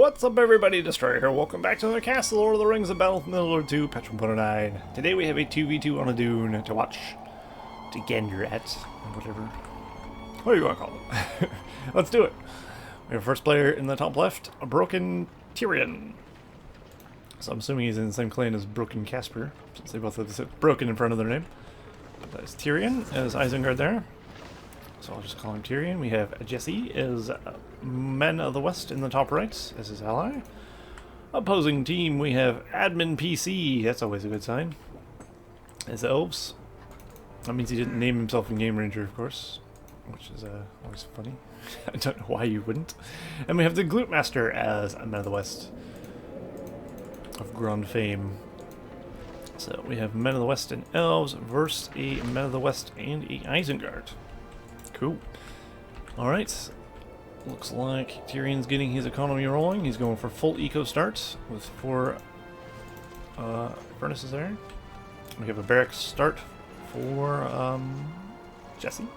What's up everybody, Destroyer here. Welcome back to another cast of Lord of the Rings, The Battle of Middle-earth 2, Patch 1.09. Today we have a 2v2 on Udun to watch, to gander at, whatever. What do you want to call it? Let's do it. We have first player in the top left, a broken Tiryon. So I'm assuming he's in the same clan as Broken Casper, since they both have broken in front of their name. But that's Tiryon as Isengard there. So I'll just call him Tiryon. We have Jesse as Men of the West in the top right as his ally. Opposing team, we have Admin PC. That's always a good sign. As Elves. That means he didn't name himself in Game Ranger, of course, which is always funny. I don't know why you wouldn't. And we have the Glute Master as Men of the West of Grand fame. So we have Men of the West and Elves versus a Men of the West and a Isengard. Cool. Alright. Looks like Tyrion's getting his economy rolling. He's going for full eco start with 4 furnaces there. We have a barracks start for Jesse,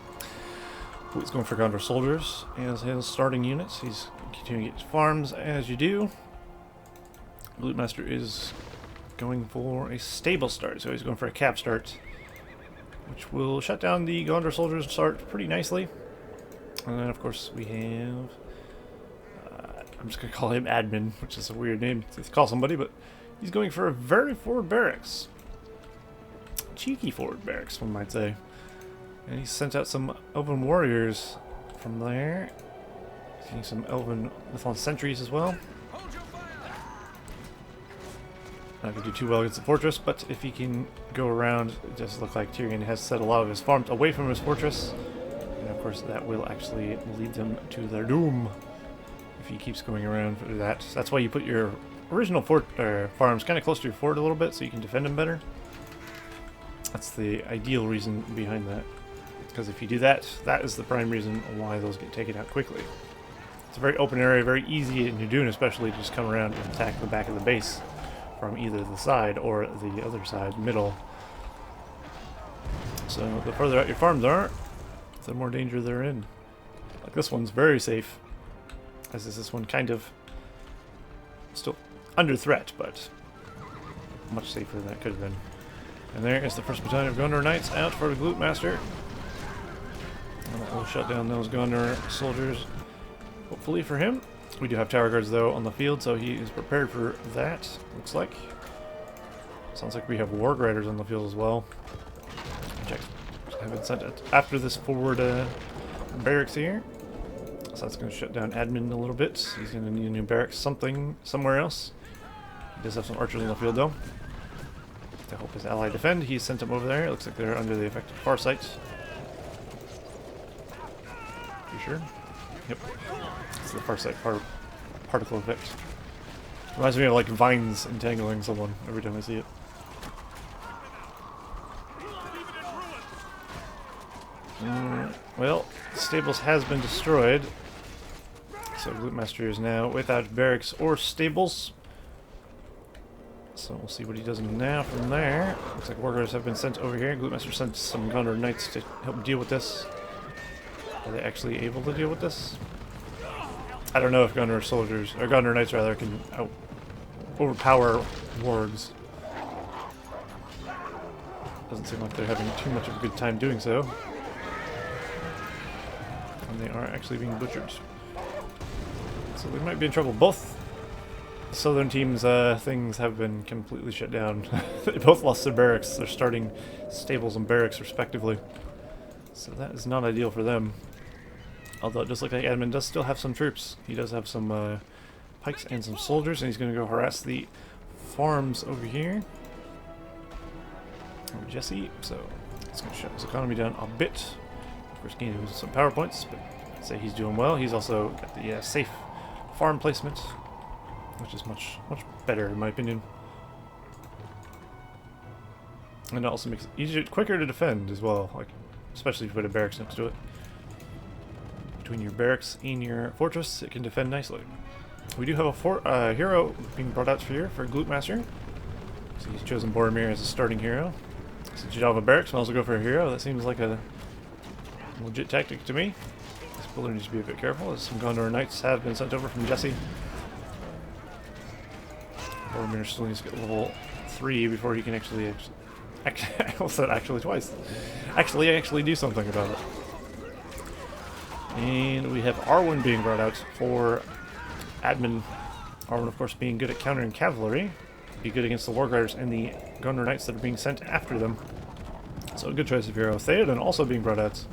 who's going for Gondor soldiers as his starting units. He's continuing to get his farms as you do. Loot Master is going for a stable start, so he's going for a cap start, which will shut down the Gondor soldiers start pretty nicely. And then, of course, we have... I'm just going to call him Admin, which is a weird name to call somebody, but he's going for a very forward barracks. Cheeky forward barracks, one might say. And he sent out some Elven warriors from there. Seeing some Elven Mython sentries as well. Not going to do too well against the fortress, but if he can go around, it does look like Tiryon has set a lot of his farms away from his fortress. And of course that will actually lead them to their doom if he keeps going around for that. That's why you put your original farms kind of close to your fort a little bit so you can defend them better. That's the ideal reason behind that. Because if you do that, that is the prime reason why those get taken out quickly. It's a very open area, very easy in Udun especially to just come around and attack the back of the base from either the side or the other side, middle. So the further out your farms are, the more danger they're in. Like this one's very safe, as is this one kind of still under threat, but much safer than it could have been. And there is the first battalion of Gondor Knights out for the Glute Master. And that will shut down those Gondor soldiers, hopefully for him. We do have tower guards though on the field, so he is prepared for that, looks like. Sounds like we have Warg Riders on the field as well. Check. I haven't sent it after this forward barracks here. So that's going to shut down Admin a little bit. He's going to need a new barracks somewhere else. He does have some archers on the field though, to help his ally defend. He sent them over there. It looks like they're under the effective far sight. You sure? Yep. It's the far sight particle effect. Reminds me of like vines entangling someone every time I see it. Well, stables has been destroyed. So Glute Master is now without barracks or stables. So we'll see what he does now from there. Looks like workers have been sent over here. Glute Master sent some Gondor Knights to help deal with this. Are they actually able to deal with this? I don't know if Gondor soldiers, or Gondor Knights rather, can overpower wargs. Doesn't seem like they're having too much of a good time doing so. And they are actually being butchered. So they might be in trouble. Both southern teams' things have been completely shut down. They both lost their barracks. They're starting stables and barracks respectively. So that is not ideal for them. Although it does look like Admin does still have some troops. He does have some pikes and some soldiers, and he's going to go harass the farms over here. Over Jesse, so it's going to shut his economy down a bit. Of course, gaining some power points, but I'd say he's doing well. He's also got the safe farm placement, which is much better in my opinion. And it also makes it easier, quicker to defend as well, like especially if you put a barracks next to it. Between your barracks and your fortress, it can defend nicely. We do have a hero being brought out here for Glute Master. So he's chosen Boromir as a starting hero. Since you don't have a barracks, I'll also go for a hero. That seems like a legit tactic to me. This builder needs to be a bit careful, as some Gondor Knights have been sent over from Jesse. Boromir still needs to get level 3 before he can actually I almost said actually twice. Actually do something about it. And we have Arwen being brought out for admin. Arwen, of course, being good at countering cavalry. Be good against the Wargriders and the Gondor Knights that are being sent after them. So a good choice of hero. Theoden also being brought out.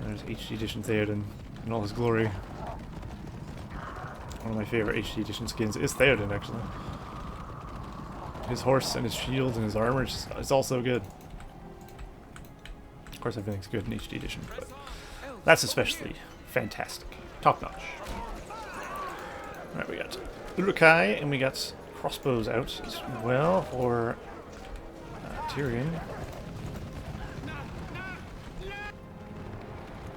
There's HD Edition Theoden in all his glory. One of my favorite HD Edition skins is Theoden, actually. His horse and his shield and his armor is also good. Of course, everything's good in HD Edition, but that's especially fantastic. Top notch. Alright, we got Uruk-hai and we got crossbows out as well for Tiryon.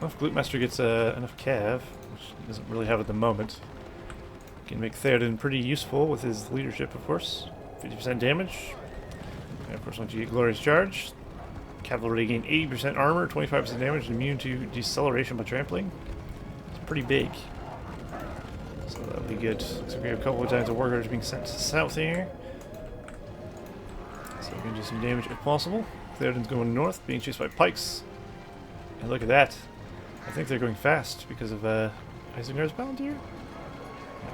Well, if Glutemaster gets enough cav, which he doesn't really have at the moment, he can make Theoden pretty useful with his leadership, of course. 50% damage. And of course, once you get Glorious Charge, cavalry gain 80% armor, 25% damage, immune to deceleration by trampling. It's pretty big. So that'll be good. So we have a couple of times the Wargriders being sent south here. So we can do some damage if possible. Theoden's going north, being chased by pikes. And look at that. I think they're going fast because of Isengard's Palantir.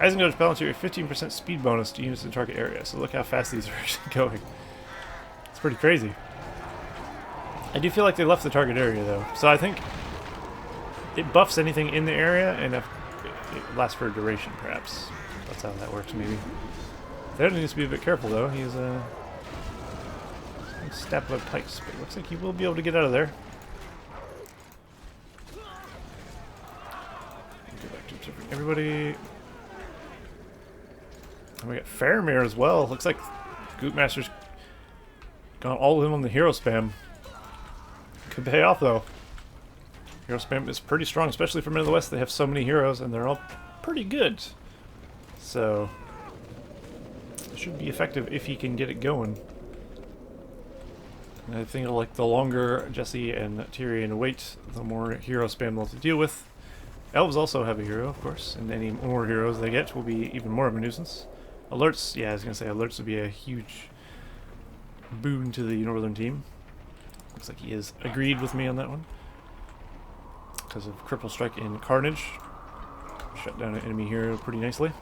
Isengard's Palantir, 15% speed bonus to units in target area. So look how fast these are actually going. It's pretty crazy. I do feel like they left the target area though. So I think it buffs anything in the area and it lasts for a duration perhaps. That's how that works maybe. Theoden needs to be a bit careful though. He's stabbed by pikes, but it looks like he will be able to get out of there. Go back to observing everybody. And we got Faramir as well. Looks like Glutemaster's gone all in on the hero spam. Could pay off though. Hero spam is pretty strong, especially for Men of the West. They have so many heroes and they're all pretty good. So it should be effective if he can get it going. And I think like the longer Jesse and Tiryon wait, the more hero spam they'll have to deal with. Elves also have a hero, of course, and any more heroes they get will be even more of a nuisance. Alerts, yeah, I was going to say alerts would be a huge boon to the northern team. Looks like he has agreed with me on that one. Because of Cripple Strike and Carnage. Shut down an enemy hero pretty nicely.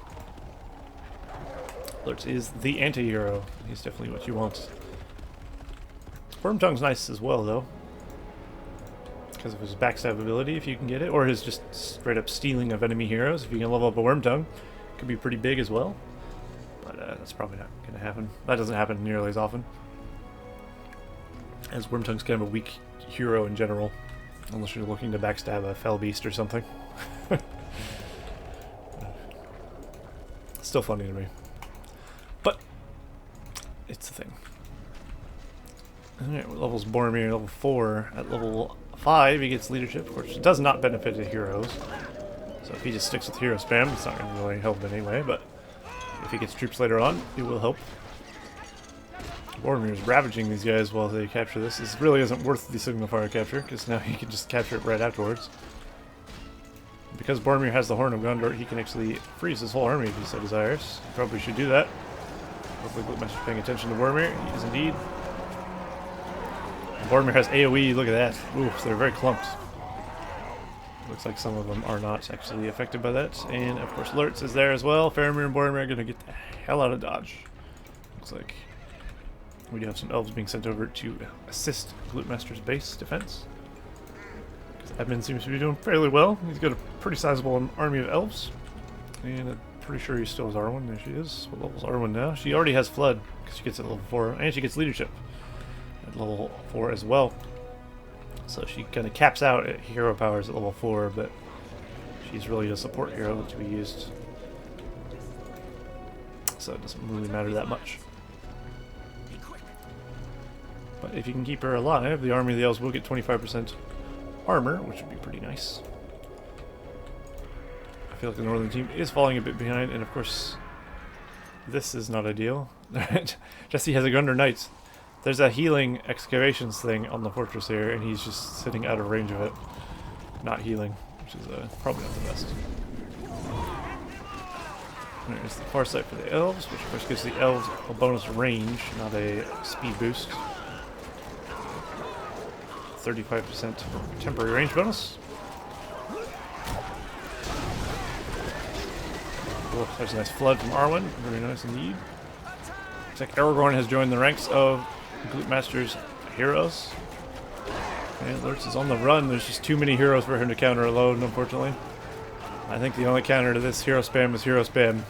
Alerts is the anti-hero. He's definitely what you want. Wormtongue's nice as well, though. Because of his backstab ability, if you can get it. Or his just straight up stealing of enemy heroes. If you can level up a Wormtongue, could be pretty big as well. But that's probably not going to happen. That doesn't happen nearly as often. As Wormtongue's kind of a weak hero in general. Unless you're looking to backstab a Fell Beast or something. Still funny to me. But it's a thing. Alright, what level's Boromir? Level 4. At level 5 he gets leadership, which does not benefit the heroes. So if he just sticks with hero spam, it's not going to really help in any way, but if he gets troops later on, it will help. Boromir's ravaging these guys while they capture this. This really isn't worth the Signal Fire capture, because now he can just capture it right afterwards. Because Boromir has the Horn of Gondor, he can actually freeze his whole army if he so desires. He probably should do that. Hopefully Glutemaster's paying attention to Boromir. He is indeed. And Boromir has AoE, look at that. Ooh, so they're very clumped. Looks like some of them are not actually affected by that. And of course Lurtz is there as well. Faramir and Boromir are going to get the hell out of dodge. Looks like we do have some elves being sent over to assist Glutemaster's base defense. Because Edmund seems to be doing fairly well. He's got a pretty sizable army of elves. And I'm pretty sure he still has Arwen. There she is. What level's Arwen now? She already has Flood, because she gets it at level 4. And she gets leadership at level 4 as well. So she kind of caps out at hero powers at level 4, but she's really a support hero to be used. So it doesn't really matter that much. But if you can keep her alive, the army of the elves will get 25% armor, which would be pretty nice. I feel like the northern team is falling a bit behind, and of course, this is not ideal. Jesse has a Gondor Knight. There's a healing excavations thing on the fortress here, and he's just sitting out of range of it. Not healing, which is probably not the best. There's the Farsight for the Elves, which of course gives the Elves a bonus range, not a speed boost. 35% temporary range bonus. Oh, there's a nice flood from Arwen. Very nice indeed. Looks like Aragorn has joined the ranks of Gloopmaster's heroes. And Lurtz is on the run. There's just too many heroes for him to counter alone, unfortunately. I think the only counter to this hero spam is hero spam.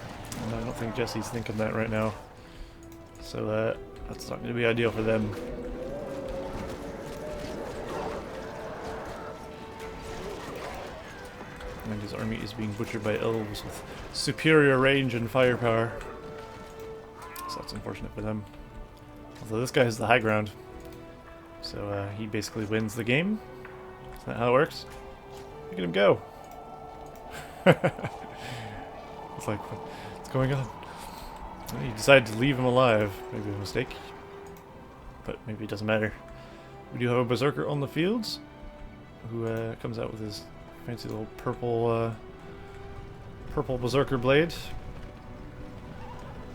And I don't think Jesse's thinking that right now. So that's not going to be ideal for them. And his army is being butchered by elves with superior range and firepower. So that's unfortunate for them. Although this guy has the high ground. So he basically wins the game. Is that how it works? Look at him go. It's like, what's going on? He decided to leave him alive. Maybe a mistake. But maybe it doesn't matter. We do have a Berserker on the fields. Who comes out with his fancy little purple Berserker blade.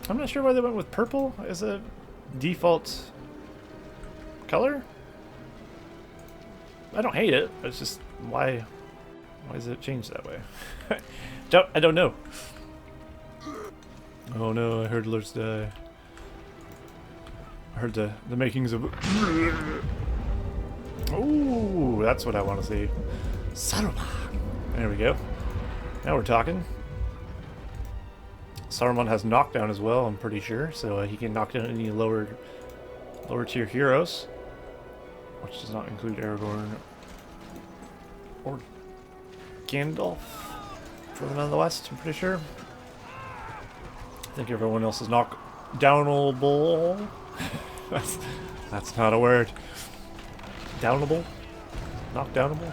I'm not sure why they went with purple as a default color. I don't hate it. It's just why is it changed that way? I don't know. Oh no! I heard Lurtz die. I heard the makings of. Oh, that's what I want to see. Saruman. There we go. Now we're talking. Saruman has knockdown as well, I'm pretty sure, so he can knock down any lower tier heroes, which does not include Aragorn or Gandalf. Further down the west, I'm pretty sure. I think everyone else is knockdownable. That's not a word. Downable? Knockdownable?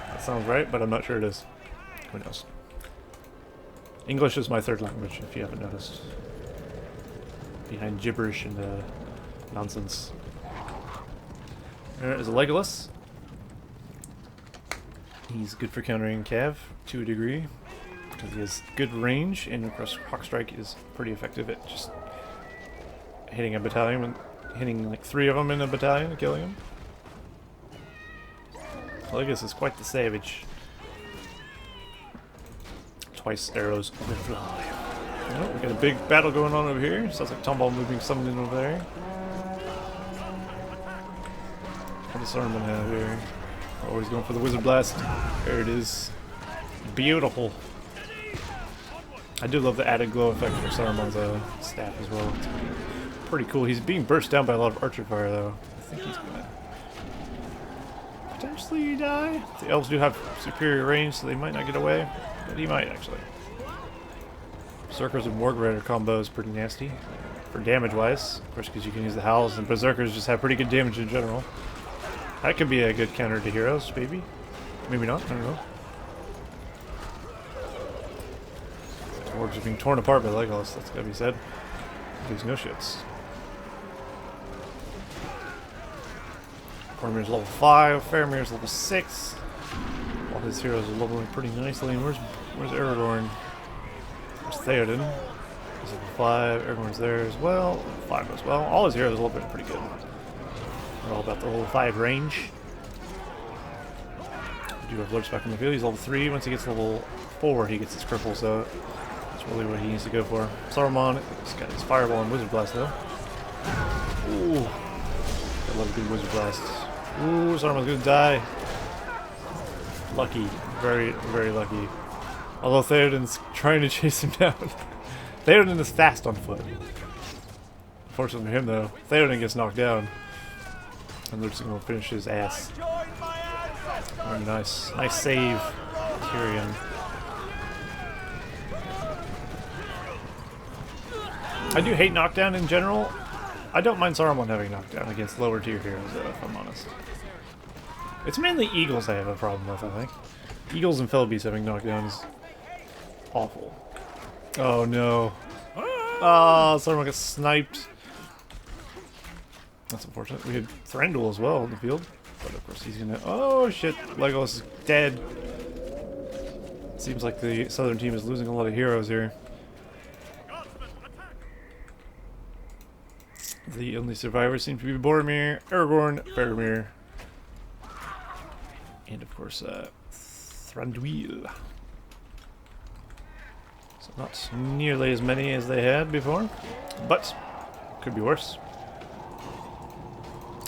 That sounds right, but I'm not sure it is. Who knows? English is my third language, if you haven't noticed. Behind gibberish and nonsense. There is a Legolas. He's good for countering Cav to a degree, because he has good range, and of course Hawk Strike is pretty effective at just hitting a battalion, and hitting like 3 of them in a battalion and killing them. Legolas is quite the savage. Twice arrows will fly. Oh, we got a big battle going on over here. Sounds like Tomball moving something over there. What does Saruman have here? Oh, he's going for the Wizard Blast. There it is. Beautiful. I do love the added glow effect for Saruman's staff as well. It's pretty cool. He's being burst down by a lot of archer fire though. I think he's gonna potentially die. The elves do have superior range, so they might not get away. But he might, actually. Berserkers and Morgrider combo is pretty nasty. For damage-wise. Of course, because you can use the Howls, and Berserkers just have pretty good damage in general. That could be a good counter to heroes, maybe. Maybe not, I don't know. Orcs are being torn apart by Legolas, that's gotta be said. Gives no shits. Coromir's level 5, Faramir's level 6. All his heroes are leveling pretty nicely. And where's Aragorn? There's Theoden. He's level 5. Aragorn's there as well. Level 5 as well. All his heroes are leveling pretty good. They're all about the level 5 range. We do have Lurtz back in the field. He's level 3. Once he gets level 4, he gets his cripple, so that's really what he needs to go for. Saruman, he's got his Fireball and Wizard Blast, though. Ooh. I love a good Wizard Blast. Ooh, Saruman's gonna die. Lucky. Very, very lucky. Although Theoden's trying to chase him down. Theoden is fast on foot. Unfortunately for him, though, Theoden gets knocked down. And Lurtz is going to finish his ass. Very nice. Nice save, Tiryon. I do hate knockdown in general. I don't mind Saruman having knockdown against lower tier heroes, though, if I'm honest. It's mainly Eagles I have a problem with, I think. Eagles and Felbeasts having knockdown is awful. Oh no. Oh, Saruman got sniped. That's unfortunate. We had Thranduil as well in the field. But of course he's gonna... Oh shit, Legolas is dead. Seems like the southern team is losing a lot of heroes here. The only survivors seem to be Boromir, Aragorn, Faramir, and of course, Thranduil. So not nearly as many as they had before, but could be worse.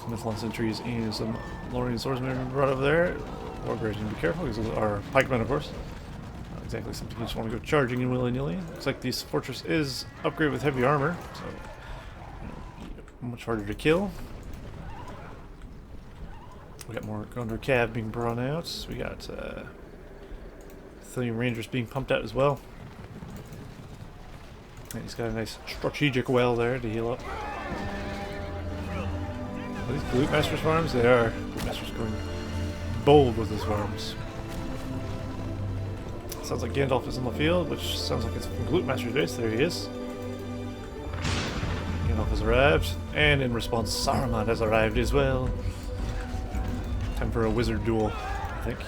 Mythlon sentries and some Lorien swordsmen brought over there. Warbearers need to be careful because those are pikemen, of course. Not exactly something you just want to go charging in willy-nilly. Looks like this fortress is upgraded with heavy armor, so much harder to kill. We got more Gondor Cav being brought out. We got Tiryon Rangers being pumped out as well. And he's got a nice strategic well there to heal up. Are these Loot Masters farms? They are. Loot Masters going bold with his farms. Sounds like Gandalf is in the field, which sounds like it's from Loot Master's base. There he is. Gandalf has arrived, and in response, Saruman has arrived as well. Time for a wizard duel, I think.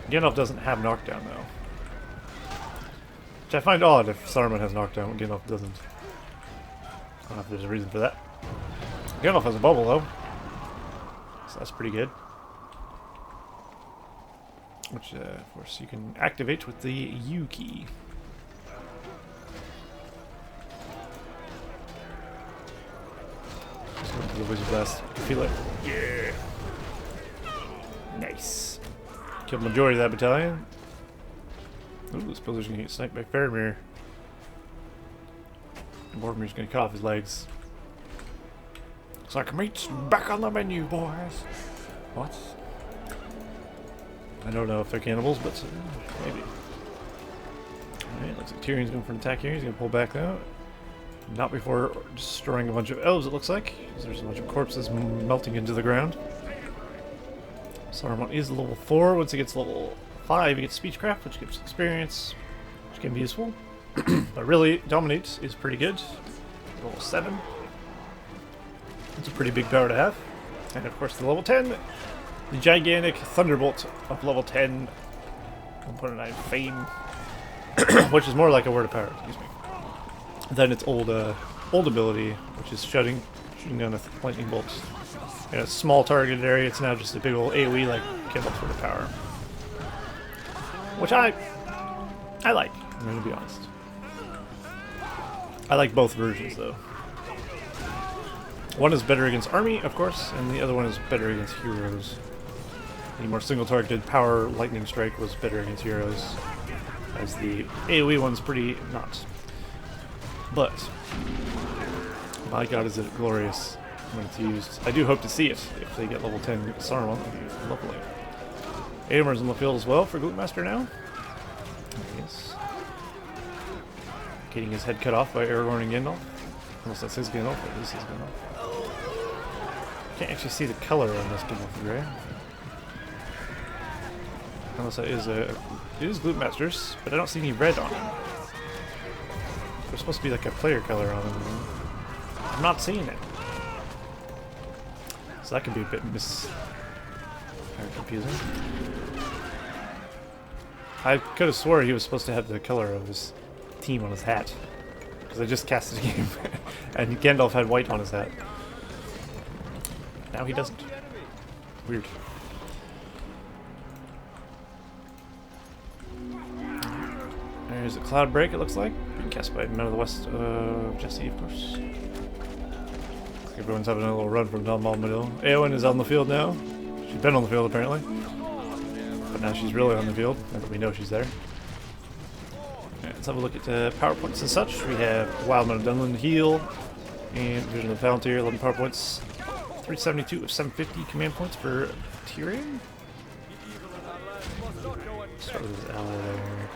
Gandalf doesn't have knockdown, though. Which I find odd if Saruman has knockdown when Gandalf doesn't. I don't know if there's a reason for that. Gandalf has a bubble, though. So that's pretty good. Which, of course, you can activate with the U key. Just going to the Wizard Blast. Feel it. Yeah! Nice. Killed the majority of that battalion. Ooh, this builder's gonna get sniped by Faramir. And Boromir's gonna cut off his legs. Looks like meat's back on the menu, boys. What? I don't know if they're cannibals, but maybe. Alright, looks like Tyrion's going for an attack here. He's gonna pull back now. Not before destroying a bunch of elves, it looks like. There's a bunch of corpses melting into the ground. Saruman is level 4. Once he gets level 5, he gets Speechcraft, which gives experience, which can be useful. But really, Dominate is pretty good. Level 7. It's a pretty big power to have. And of course, the level 10, the gigantic Thunderbolt of level 10, 1.9 Fame, which is more like a Word of Power, excuse me, than its old ability, which is shooting down a lightning bolt in a small targeted area. It's now just a big old AoE like Gandalf's Word of Power, which I like. I'm going to be honest. I like both versions though. One is better against army, of course, and the other one is better against heroes. The more single-targeted power lightning strike was better against heroes, as the AoE one's pretty not. But my god, is it glorious when it's used. I do hope to see it if they get level 10 Saruman. Lovely. Aomer's in the field as well for Gloopmaster now. Yes. Getting his head cut off by Aragorn and Gandalf. Unless that's his Gandalf, but this is Gandalf. Can't actually see the color on this Gandalf Grey. Unless that is it is Gloopmaster's, but I don't see any red on him. There's supposed to be like a player color on him. I'm not seeing it. So that could be a bit confusing. I could have swore he was supposed to have the color of his team on his hat. Because I just casted a game and Gandalf had white on his hat. Now he doesn't. Weird. There's a Cloud Break, it looks like. Being cast by Men of the West of Jesse, of course. Looks like everyone's having a little run from Tom Bombadil. Eowyn is on the field now. She's been on the field apparently. But now she's really on the field, now that we know she's there. Right, let's have a look at power points and such. We have Wildman of Dunland heal, and Vision of the Palantir, 11 power points. 372 of 750 command points for Tiryon. Start with his ally there.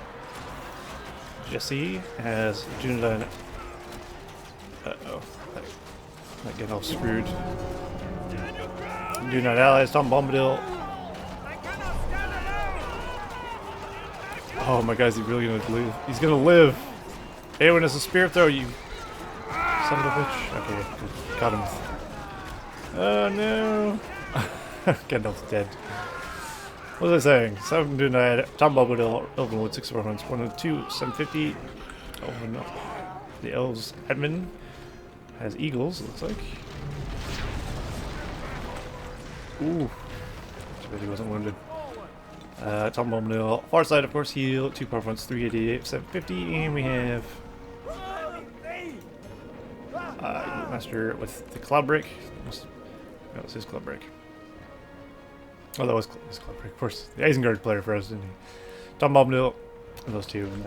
Jesse has Dunedain. Uh-oh. Might get all screwed. Dunedain allies, Tom Bombadil. Oh my god, is he really gonna live? He's gonna live! Eowyn has a spear throw, you son of a bitch. Okay, got him. Oh no! Gandalf's dead. What was I saying? 7 Dunedain, Tom Bombadil, Elvenwood, 6 400, 102, 750. Oh no. The Elves admin has eagles, it looks like. Ooh. Too bad he wasn't wounded. Tom Bombadil. Far side, of course, heal. 2 power points, 388, 750. And we have Master with the Cloud Break. That was his Cloud Break. Oh, that was his Cloud Break. Of course, the Isengard player for us, didn't he? Tom Bombadil. And those two. And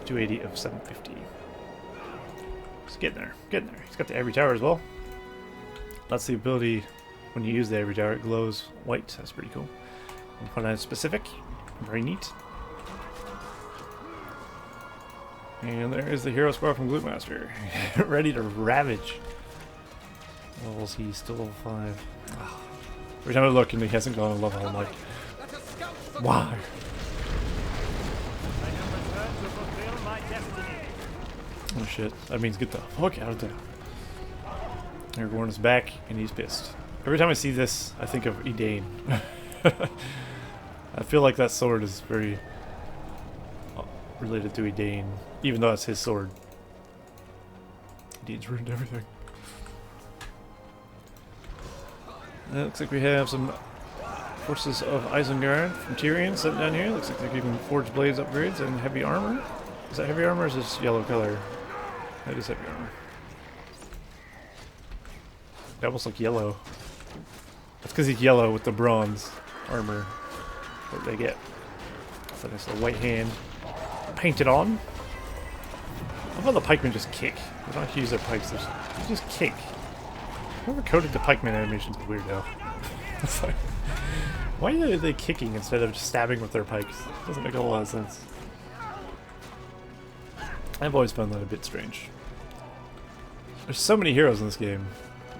280 of 750. Just getting there. Getting there. He's got the Ivory Tower as well. That's the ability when you use the Ivory Tower. It glows white. That's pretty cool. And fun and specific. Very neat. And there is the hero squad from Gloopmaster. Ready to ravage. Levels, he's still level 5. Oh. Every time I look and he hasn't gone a level, I'm like, why? Oh shit, that means get the fuck out of there. Aragorn is back and he's pissed. Every time I see this, I think of Edain. I feel like that sword is very related to Edain, even though it's his sword. Edain's ruined everything. It looks like we have some forces of Isengard from Tiryon sitting down here. Looks like they're giving forged blades upgrades and heavy armor. Is that heavy armor or is this yellow color? That is heavy armor. They almost look yellow. That's because he's yellow with the bronze armor that they get. So nice little white hand painted on. I love how the pikemen just kick. They don't have to use their pikes, they just kick. Whoever coded the pikeman animations is weird though. It's like, why are they kicking instead of just stabbing with their pikes? It doesn't make a whole lot of sense. I've always found that a bit strange. There's so many heroes in this game.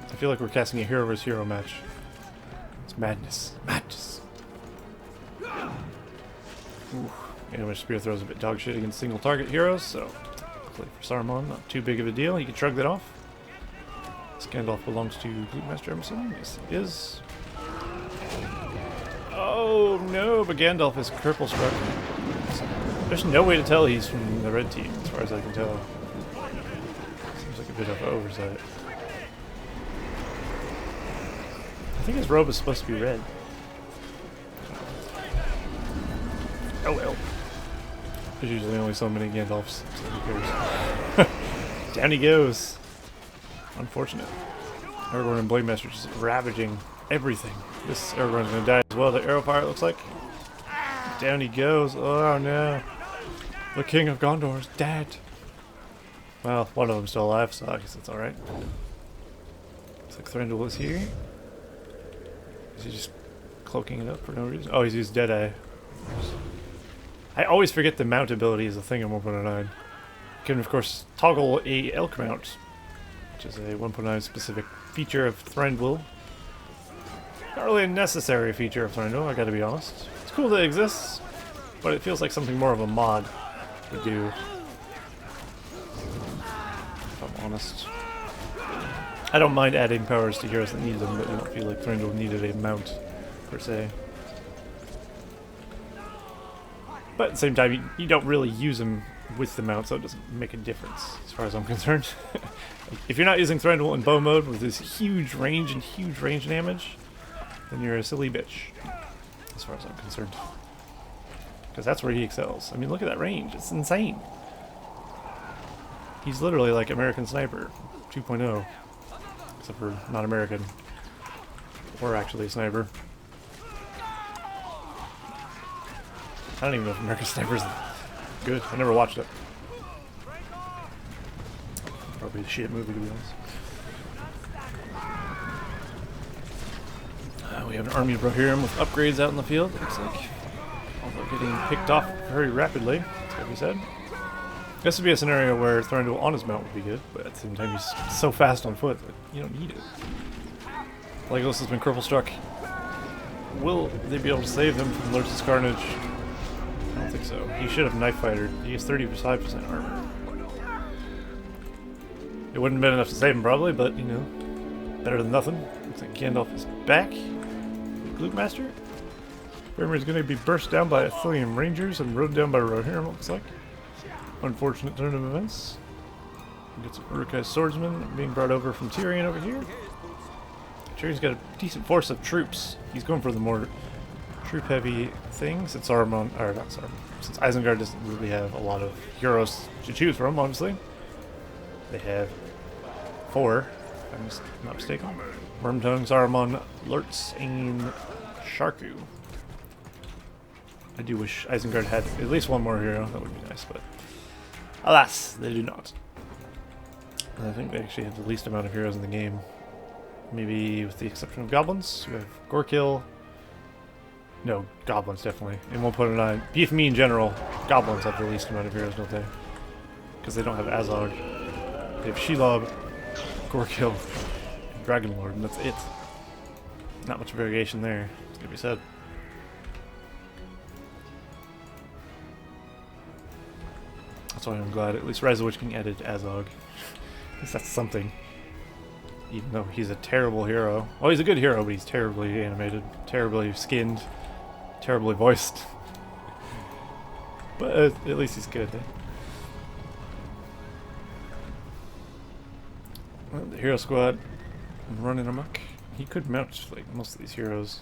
I feel like we're casting a hero versus hero match. It's madness. Madness. Ooh. Anyway, Spear Throw is a bit dog shit against single target heroes, so play for Saruman, not too big of a deal. You can shrug that off. Gandalf belongs to Gloopmaster, I'm assuming. Yes, it is. Oh no, but Gandalf is purple struck. There's no way to tell he's from the red team, as far as I can tell. Seems like a bit of oversight. I think his robe is supposed to be red. Oh well. There's usually only so many Gandalfs, so who cares? Down he goes. Unfortunate. Aragorn and Blademaster just ravaging everything. This Aragorn's gonna die as well. The arrow fire, it looks like. Down he goes. Oh no. The King of Gondor is dead. Well, one of them's still alive, so I guess that's alright. Looks like Thranduil is here. Is he just cloaking it up for no reason? Oh, he's used Deadeye. I always forget the mount ability is a thing in 1.09. You can, of course, toggle a elk mount, which is a 1.9 specific feature of Thranduil. Not really a necessary feature of Thranduil, I gotta be honest. It's cool that it exists, but it feels like something more of a mod would do, if I'm honest. I don't mind adding powers to heroes that need them, but I don't feel like Thranduil needed a mount, per se. But at the same time, you don't really use them with the mount, so it doesn't make a difference, as far as I'm concerned. If you're not using Thranduil in bow mode with this huge range and huge range damage, then you're a silly bitch, as far as I'm concerned. Because that's where he excels. I mean, look at that range. It's insane. He's literally like American Sniper 2.0, except for not American, or actually a sniper. I don't even know if American Sniper's good. I never watched it. Probably a shit movie, to be honest. We have an army of Rohirrim with upgrades out in the field, it looks like. Although getting picked off very rapidly, that's what we said. This would be a scenario where Thranduil on his mount would be good, but at the same time he's so fast on foot that you don't need it. Legolas has been cripple struck. Will they be able to save him from Lurtz's Carnage? I don't think so. He should have Knife Fighter. He has 35% armor. It wouldn't have been enough to save him probably, but you know, better than nothing. Looks like Gandalf is back. Gloopmaster. Faramir is going to be burst down by Ithilien Rangers and rode down by Rohirrim, looks like. Unfortunate turn of events. Get some Uruk-hai swordsmen being brought over from Tiryon over here. Tyrion's got a decent force of troops. He's going for the more troop-heavy thing since Saruman, or not Saruman, since Isengard doesn't really have a lot of heroes to choose from, honestly. They have 4, if I'm not mistaken. Wormtongue, Saruman, Lurtz, and Sharku. I do wish Isengard had at least one more hero. That would be nice, but alas, they do not. And I think they actually have the least amount of heroes in the game. Maybe with the exception of goblins. We have Gorkill. No, goblins definitely. In 1.9. BFME in general, goblins have the least amount of heroes, don't they? Because they don't have Azog. They have Shelob, Gorkill, and Dragonlord, and that's it. Not much variation there, it's gonna be said. That's why I'm glad at least Rise of the Witch King added Azog. At least that's something. Even though he's a terrible hero. Well, he's a good hero, but he's terribly animated, terribly skinned, terribly voiced. But at least he's good. Well, the hero squad running amok. He could mount like most of these heroes.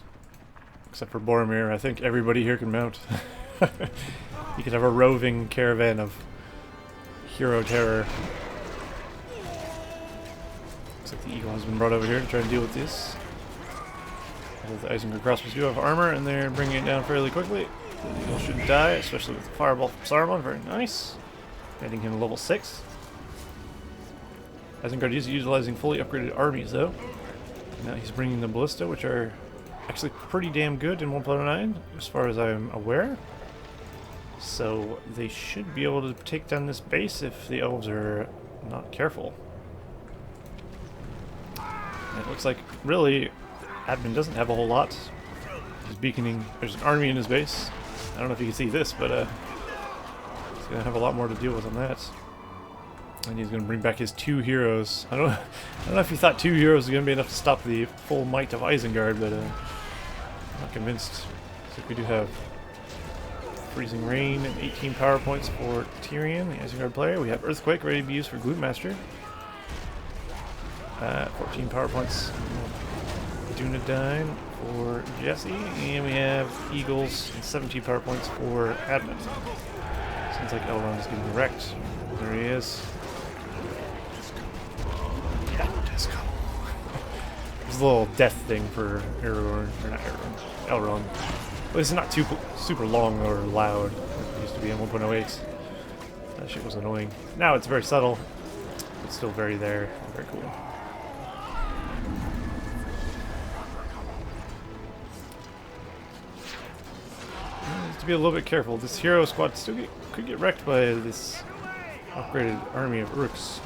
Except for Boromir. I think everybody here can mount. You could have a roving caravan of hero terror. Looks like the eagle has been brought over here to try and deal with this. The Isengard crossbows do have armor, and they're bringing it down fairly quickly. The eagle shouldn't die, especially with the fireball from Saruman. Very nice. Getting him to level 6. Isengard is utilizing fully upgraded armies, though. Now he's bringing the ballista, which are actually pretty damn good in 1.9, as far as I'm aware. So they should be able to take down this base if the elves are not careful. And it looks like, really, admin doesn't have a whole lot. He's beaconing. There's an army in his base. I don't know if you can see this, but he's going to have a lot more to deal with on that. And he's going to bring back his 2 heroes. I don't know if he thought 2 heroes was going to be enough to stop the full might of Isengard, but I'm not convinced. So we do have Freezing Rain and 18 power points for Tiryon, the Isengard player. We have Earthquake ready to be used for Gloommaster. 14 power points. Dunedain for Jesse, and we have Eagles and 17 power points for Admin. Seems like Elrond is getting wrecked. There he is. Yeah, disco. There's a little death thing for Elrond, or not Elrond, Elrond. Well, it's not too super long or loud. It used to be in 1.08. That shit was annoying. Now it's very subtle, but still very there. Very cool. To be a little bit careful. This hero squad still could get wrecked by this upgraded army of Urks.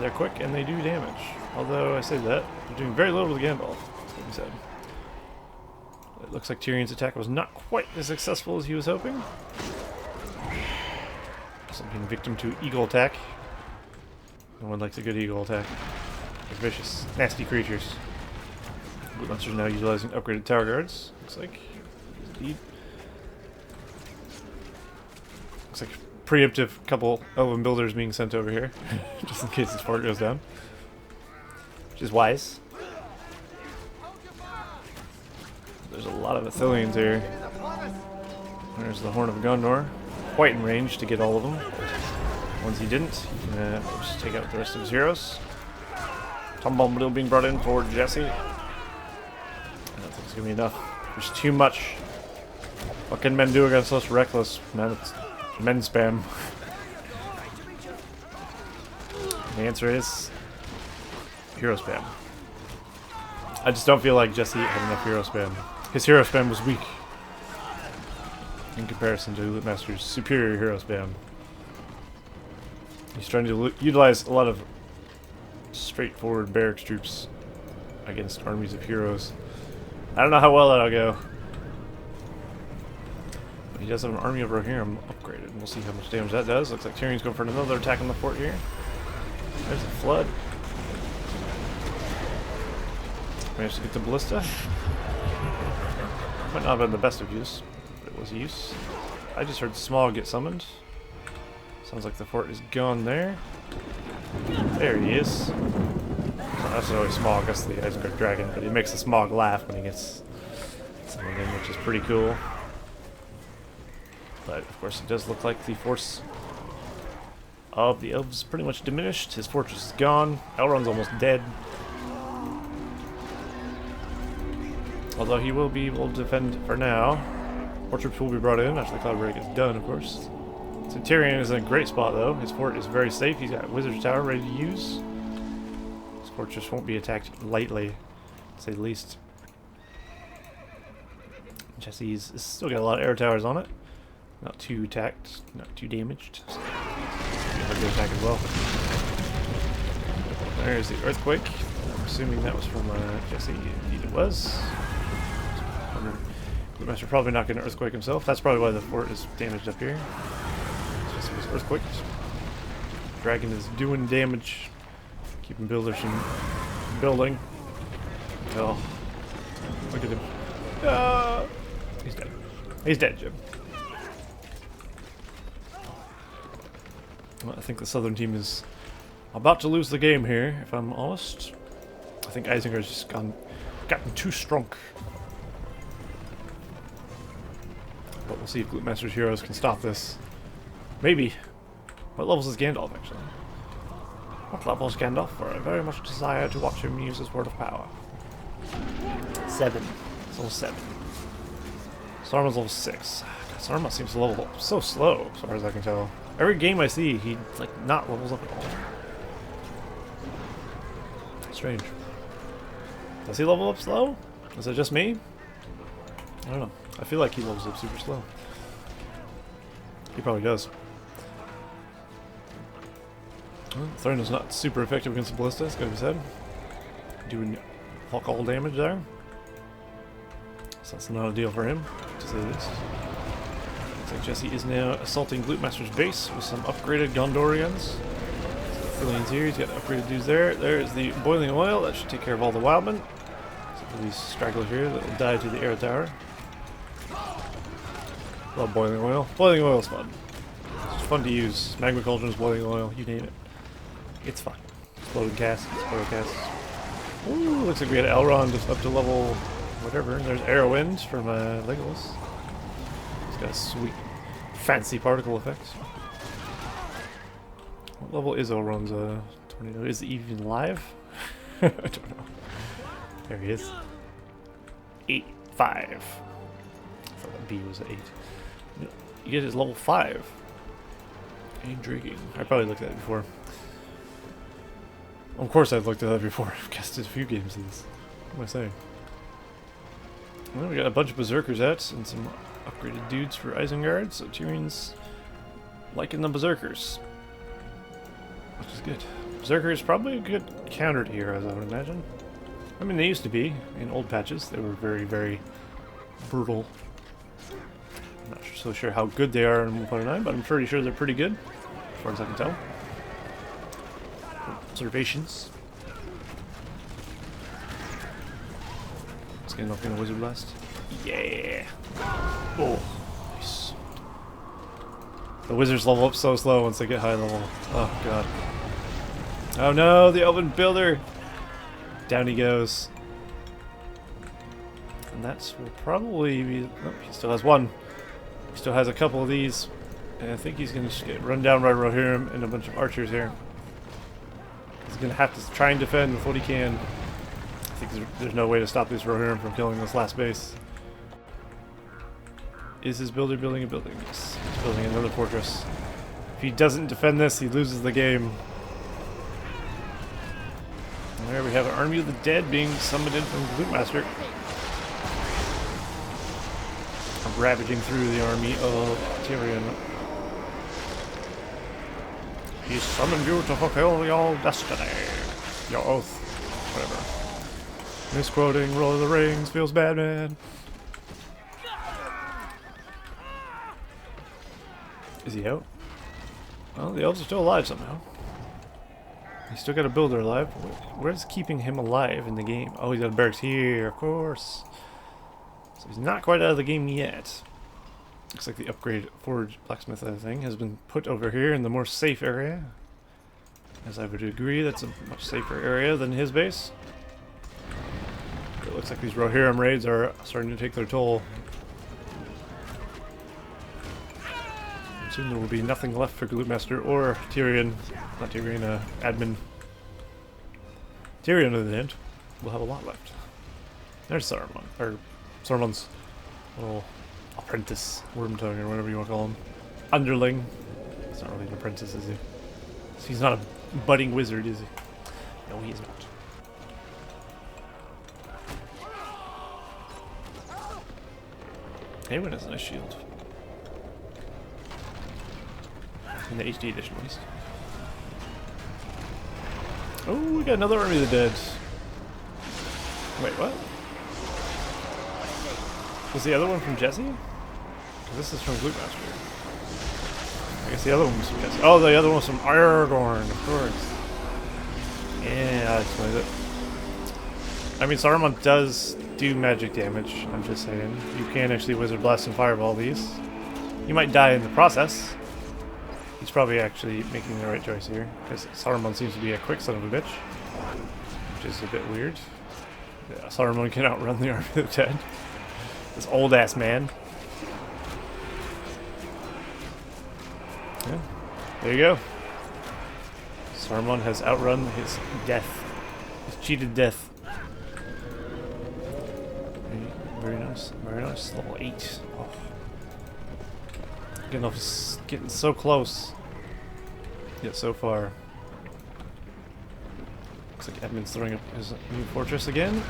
They're quick and they do damage. Although I say that, they're doing very little to Gandalf. That's what we said. It looks like Tyrion's attack was not quite as successful as he was hoping. Something victim to eagle attack. No one likes a good eagle attack. They're vicious, nasty creatures. Blue monsters now utilizing upgraded tower guards. Looks like. Indeed. Looks like preemptive couple elven builders being sent over here, just in case this fort goes down. Which is wise. There's a lot of Athelians here. There's the Horn of Gondor. Quite in range to get all of them. Once he didn't, he can just take out the rest of his heroes. Tom Bombadil being brought in for Jesse. I don't think it's going to be enough. There's too much. What can men do against us reckless? Man, it's men spam. The answer is hero spam. I just don't feel like Jesse had enough hero spam. His hero spam was weak in comparison to Lootmaster's superior hero spam. He's trying to utilize a lot of straightforward barracks troops against armies of heroes. I don't know how well that'll go. But he does have an army of Rohirrim upgraded. We'll see how much damage that does. Looks like Tyrion's going for another attack on the fort here. There's a flood. Managed to get the ballista. Might not have been the best of use, but it was a use. I just heard Smog get summoned. Sounds like the fort is gone there. There he is. So that's really Smog, that's the Isengard dragon, but he makes the Smog laugh when he gets summoned in, which is pretty cool. But of course it does look like the force of the elves pretty much diminished. His fortress is gone. Elrond's almost dead. Although he will be able to defend for now. More troops will be brought in after the cloud break is done, of course. So Tiryon is in a great spot though. His fort is very safe. He's got Wizard's Tower ready to use. His fortress won't be attacked lightly, to say the least. Jesse's still got a lot of air towers on it. Not too attacked, not too damaged. So a good attack as well. There's the earthquake. I'm assuming that was from Jesse. Indeed it was. Master probably not going to earthquake himself. That's probably why the fort is damaged up here. Jesse was earthquaked. Dragon is doing damage. Keeping builders from building. Oh, look at him. He's dead. He's dead, Jim. Well, I think the southern team is about to lose the game here, if I'm honest. I think Isengard's just gotten too strong. But we'll see if Gloopmaster's heroes can stop this. Maybe. What level is Gandalf, actually? What level is Gandalf? For I very much desire to watch him use his word of power. 7. It's level 7. Saruman's level 6. God, Saruman seems to level up so slow, as far as I can tell. Every game I see, he like not levels up at all. Strange. Does he level up slow? Is it just me? I don't know. I feel like he levels up super slow. He probably does. Well, Thorn is not super effective against the ballista, it's gotta be said. Doing fuck all damage there. So that's not a deal for him, to say the least. Looks like Jesse is now assaulting Gloopmaster's base with some upgraded Gondorians. So Thillian's here, he's got upgraded dudes there. There's the boiling oil, that should take care of all the wildmen. Except for these stragglers here that will die to the air tower. Love boiling oil. Boiling oil is fun. It's fun to use. Magma cauldrons, boiling oil, you name it. It's fun. Exploding casts, exploding casts. Ooh, looks like we had Elrond just up to level whatever. There's Arrowwind from Legolas. He's got a sweet, fancy particle effect. What level is Elrond's tornado? Is he even live? I don't know. There he is. 8-5. I thought that B was an 8. You get his level 5. Intriguing. I probably looked at it before. Of course I've looked at that before. I've casted a few games of this. What am I saying? Well, we got a bunch of Berserkers out and some upgraded dudes for Isengard, so Tyrion's liking the Berserkers. Which is good. Berserker is probably a good counter to heroes, I would imagine. I mean, they used to be. In old patches, they were very, very brutal. I'm not so sure how good they are in 1.9, but I'm pretty sure they're pretty good, as far as I can tell. Observations. Let's get enough in a Wizard Blast. Yeah! Oh, nice. The wizards level up so slow once they get high level. Oh, God. Oh no, the Elven Builder! Down he goes. And that will probably be... Oh, he still has one. He still has a couple of these. And I think he's going to get run down by Rohirrim and a bunch of archers here. He's going to have to try and defend with what he can. I think there's no way to stop this Rohirrim from killing this last base. Is his builder building a building? Yes. He's building another fortress. If he doesn't defend this, he loses the game. And there we have an army of the dead being summoned in from Gloopmaster. Ravaging through the army of Tiryon. He summoned you to fulfill your destiny. Your oath. Whatever. Misquoting Roll of the Rings feels bad, man. Is he out? Well, the elves are still alive somehow. He's still got a builder alive. Where's keeping him alive in the game? Oh, he's got a barracks here, of course. So he's not quite out of the game yet. Looks like the upgrade forge blacksmith thing has been put over here in the more safe area. As I would agree, that's a much safer area than his base. It looks like these Rohirrim raids are starting to take their toll. And soon there will be nothing left for Gloopmaster or Tiryon. Not Tiryon, admin. Tiryon, at the end, will have a lot left. There's Saruman, or Saruman's little apprentice, Wormtongue, or whatever you want to call him. Underling. He's not really an apprentice, is he? He's not a budding wizard, is he? No, he is not. Anyone has a nice shield. In the HD edition, at least. Oh, we got another Army of the Dead. Wait, what? Was the other one from Jesse? Because this is from Gloopmaster. I guess the other one was from Jesse. Oh, the other one was from Aragorn, of course. Yeah, that explains it. I mean, Saruman does do magic damage, I'm just saying. You can actually Wizard Blast and Fireball these. You might die in the process. He's probably actually making the right choice here, because Saruman seems to be a quick son of a bitch. Which is a bit weird. Yeah, Saruman can outrun the Army of the Dead. This old-ass man. Yeah, there you go. Saruman has outrun his death. His cheated death. Very nice. Very nice. Level 8. Oh. Getting so close. Yet so far. Looks like Edmund's throwing up his new fortress again.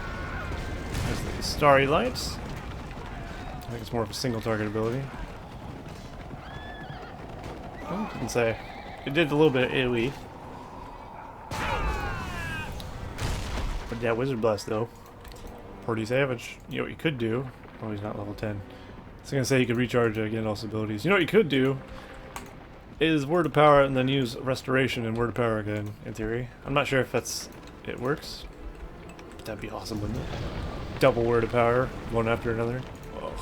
There's the Starry Lights. I think it's more of a single target ability. Oh, didn't say. It did a little bit of AoE. But yeah, Wizard Blast though. Pretty savage. You know what you could do? Oh, he's not level 10. I was gonna say you could recharge Gandalf's abilities. You know what you could do? Is Word of Power and then use Restoration and Word of Power again, in theory. I'm not sure if it works. But that'd be awesome, wouldn't it? Double Word of Power, one after another. Oh,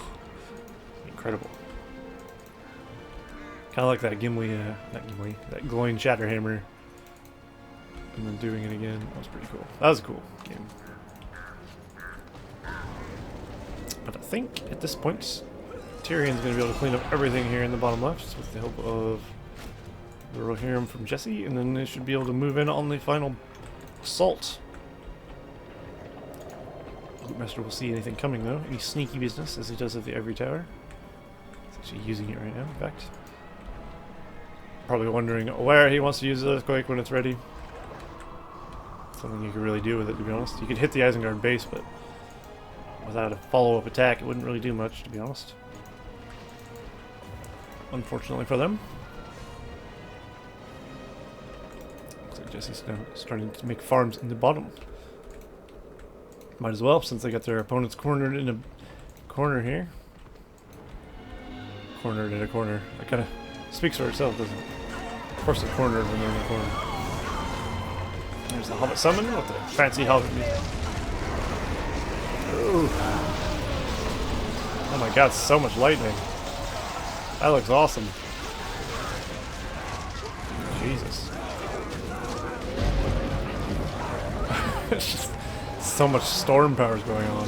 incredible. Kind of like that Gimli, not Gimli, that glowing Shatterhammer. And then doing it again. That was pretty cool. That was a cool game. But I think at this point, Tyrion's going to be able to clean up everything here in the bottom left with the help of the Rohirrim from Jesse, and then they should be able to move in on the final assault. Master will see anything coming though, any sneaky business as he does at the Ivory Tower. He's actually using it right now, in fact. Probably wondering where he wants to use the Earthquake when it's ready. Something you could really do with it, to be honest. You could hit the Isengard base, but without a follow-up attack, it wouldn't really do much, to be honest. Unfortunately for them. Looks like Jesse's now starting to make farms in the bottom. Might as well, since they got their opponents cornered in a corner here. Cornered in a corner. That kind of speaks for itself, doesn't it? Of course they're cornered when they're in a corner. There's the Hobbit summon with the fancy Hobbit music. Ooh. Oh my god, so much lightning. That looks awesome. Jesus. It's just so much storm powers going on.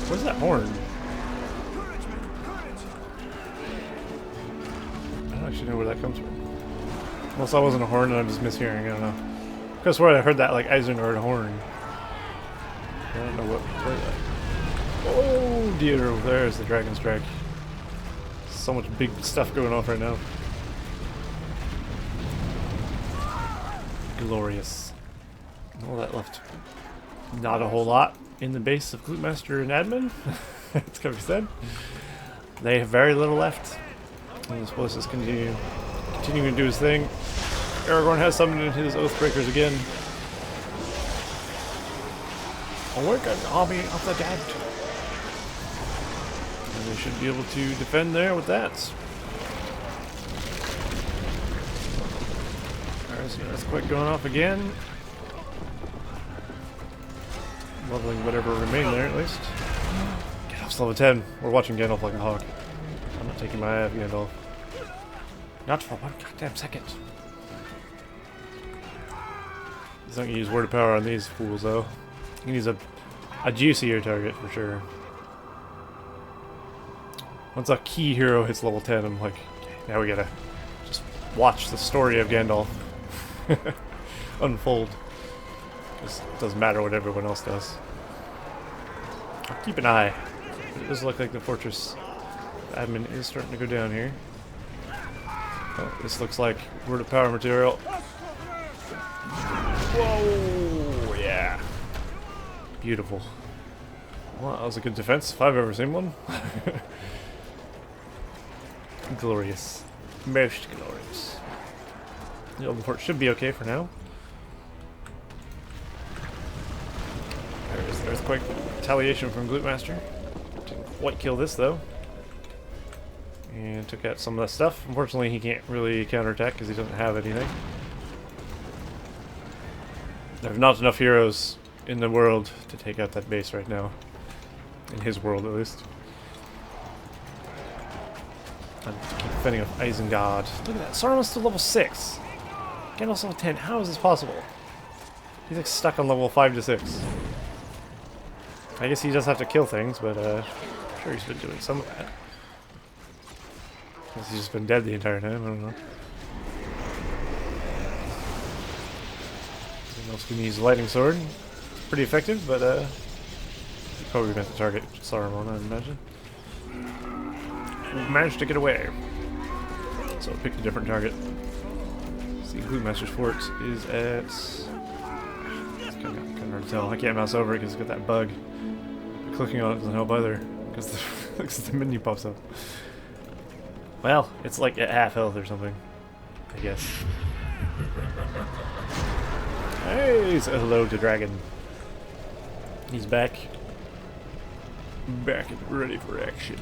Where's that horn? I don't actually know where that comes from. Unless that wasn't a horn and I'm just mishearing, I don't know. I could have sworn I heard that like Isengard horn. I don't know where that. Oh dear, there's the Dragon Strike. So much big stuff going off right now. Glorious. All that left. Not a whole lot in the base of Gloopmaster and Admin. It's gotta be said. They have very little left. And this place is continuing to do his thing. Aragorn has summoned his Oathbreakers again. Awaken, army of the dead. And they should be able to defend there with that. There's an earthquake going off again. leveling whatever remained there at least. Gandalf's level 10. We're watching Gandalf like a hawk. I'm not taking my eye off Gandalf. Not for one goddamn second. He's not gonna use word of power on these fools though. He needs a juicier target for sure. Once a key hero hits level 10, I'm like, now we gotta just watch the story of Gandalf unfold. Because it doesn't matter what everyone else does. I'll keep an eye. It does look like the fortress admin is starting to go down here. Oh, this looks like word of power material. Whoa! Yeah. Beautiful. Well, that was a good defense if I've ever seen one. Glorious. Most glorious. The old fort should be okay for now. There's the earthquake retaliation from Gloopmaster. Didn't quite kill this though. And took out some of that stuff. Unfortunately, he can't really counterattack because he doesn't have anything. There's not enough heroes in the world to take out that base right now. In his world, at least. I'm keep defending off Isengard. Look at that. Saruman's still level 6. Gandalf's level 10. How is this possible? He's like stuck on level 5 to 6. I guess he does have to kill things, but I'm sure he's been doing some of that. He's just been dead the entire time. I don't know. Anyone else can use lightning sword. It's pretty effective, but he probably meant to target Saruman, I'd imagine. We've managed to get away. So I picked a different target. See, Gloopmaster's fort is at... It's kind of hard to tell. I can't mouse over it because it's got that bug. Clicking on it doesn't help either because the menu pops up. Well, it's like at half health or something, I guess. Hey, say hello to Dragon. He's back. Back and ready for action.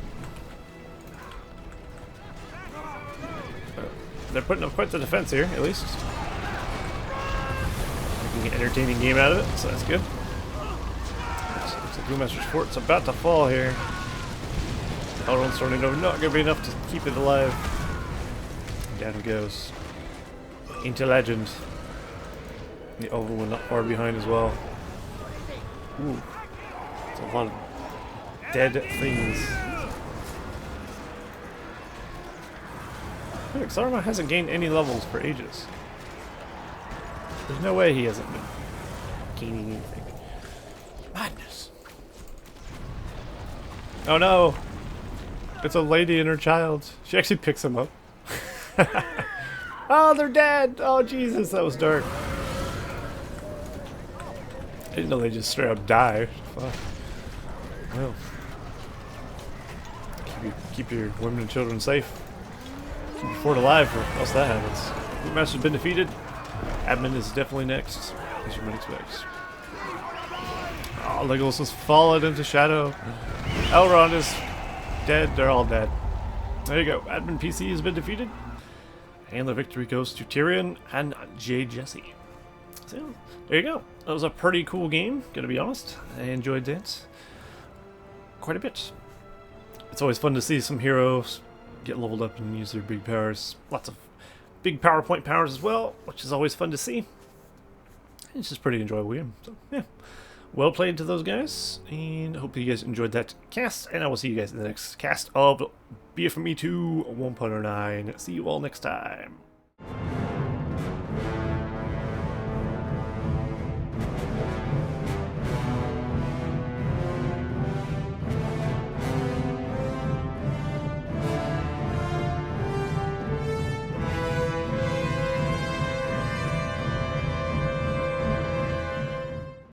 They're putting up quite the defense here, at least. Making an entertaining game out of it, so that's good. Looks like Gloopmaster's fort's about to fall here. Elrond's starting over, not going to be enough to keep it alive. Down it goes. Into legend. The Elven one not far behind as well. Ooh. It's a lot of dead things. Look, Saruman hasn't gained any levels for ages. There's no way he hasn't been gaining anything. Madness. Oh no! It's a lady and her child. She actually picks him up. Oh, they're dead! Oh, Jesus, that was dark. I didn't know they just straight up die. Fuck. Well. Keep your women and children safe. Keep your fort alive or else that happens. Gloopmaster's been defeated. Admin is definitely next, as you might expect. Oh, Legolas has fallen into shadow. Elrond is dead. They're all dead. There you go. Admin PC has been defeated. And the victory goes to Tiryon and J. Jesse. So, there you go. That was a pretty cool game, gotta be honest. I enjoyed that quite a bit. It's always fun to see some heroes get leveled up and use their big powers. Lots of big PowerPoint powers as well, which is always fun to see. It's just a pretty enjoyable game. So, yeah. Well played to those guys, and hope you guys enjoyed that cast, and I will see you guys in the next cast of BFME2 1.09. See you all next time.